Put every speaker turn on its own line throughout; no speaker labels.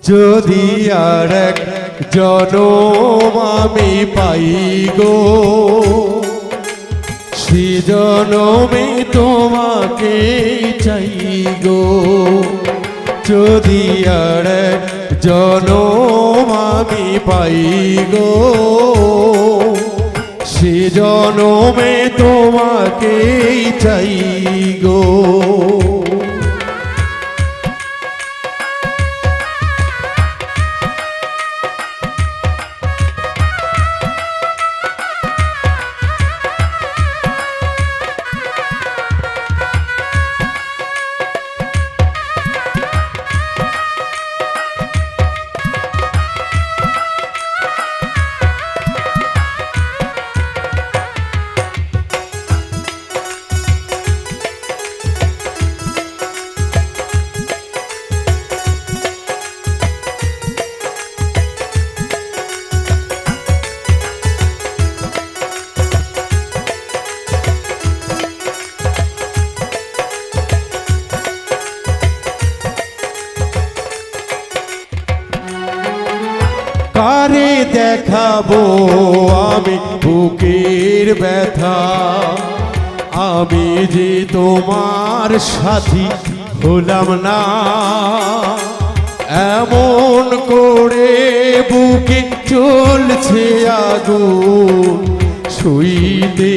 যদি আর এক জনম আমি পাই গো, সে জনমে তোমাকে চাই গো। যদি আর এক জনম আমি পাই গো, সে জনমে তোমাকে চাই গো। কারে দেখাবো আমি বুকের ব্যথা, আমি যে তোমার সাথী হলাম না। এমন করে বুকে চলছে আগুন, সইতে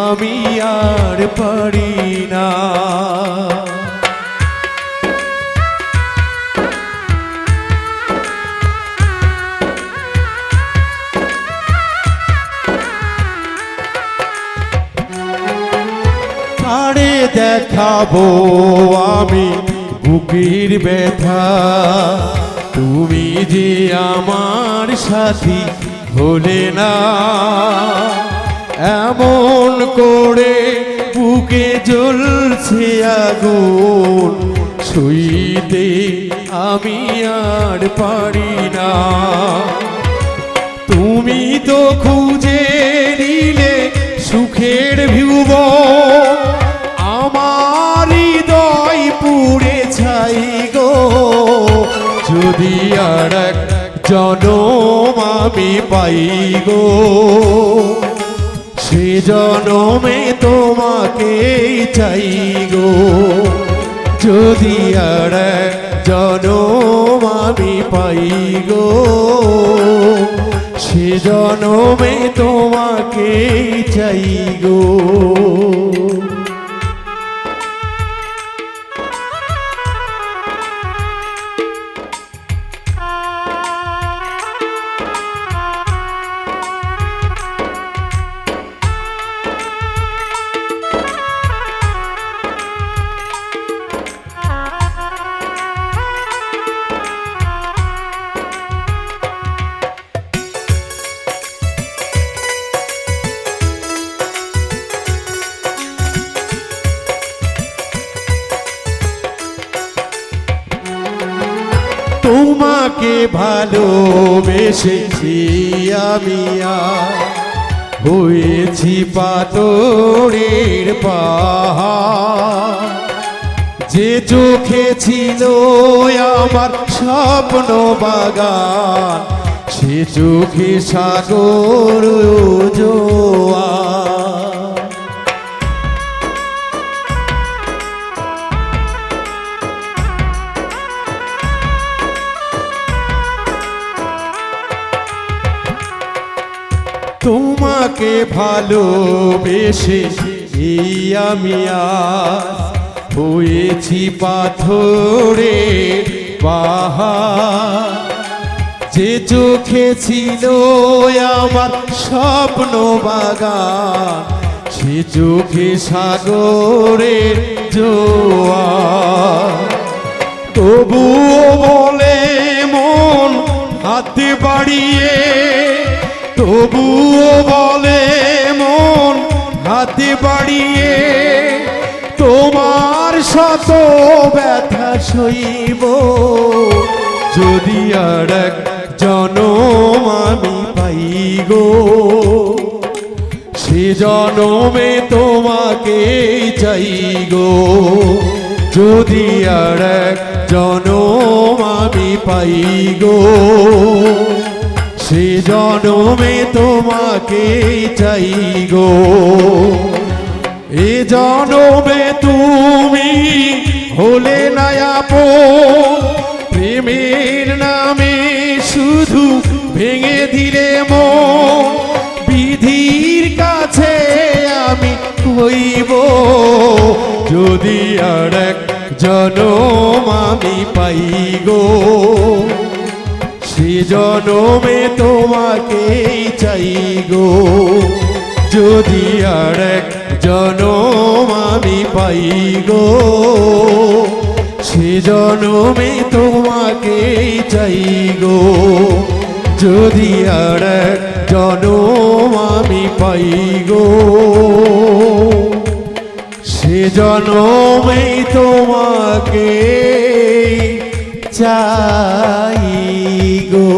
আমি আর পারি না। কারে দেখাবো আমি বুকের ব্যথা, তুমি যে আমার সাথী হলে না। এমন করে বুকে জ্বলছে আগুন, সইতে আমি আর পারি না। তুমি তো খুঁজে নিলে সুখের ভুবন, আমার হৃদয় পুড়ে ছাই গো। যদি আর এক জনম আমি পাই গো, সে জনমে তোমাকে চাই গো। যদি আর এক জনম আমি পাই গো, সে জনমে তোমাকে চাই গো। তোমাকে ভালোবেসেছি আমি হয়েছি পাথরের পাহাড়। যে চোখে ছিল আমার স্বপ্ন বাগান, সে চোখে সাগর জোয়ার। তোমাকে ভালোবেসে আমি হয়েছি পাথরের পাহাড়। যে চোখে ছিল আমার স্বপ্ন বাগান, সে চোখে সাগরের জোয়ার। তবুও বলে মন হাতে বাড়িয়ে, তবুও বলে মন হাতে বাড়িয়ে, তোমার শত ব্যথা সইব। যদি আর এক জনম আমি পাই গো, সে জনমে তোমাকে চাই গো। যদি আর এক জনম আমি পাই গো সে জনমে তোমাকে চাই গো এ জনমে তুমি হলে না আপন প্রেমের নামে শুধু ভেঙে দিলে মন বিধির কাছে আমি কইব যদি আর এক জনম আমি পাই গো সে জনমে তোমাকেই চাই গো যদি আর এক জনম আমি পাই গো সে জনমে তোমাকেই চাই গো যদি আর এক জনম আমি পাই গো সে জনমেই তোমাকে চাই গো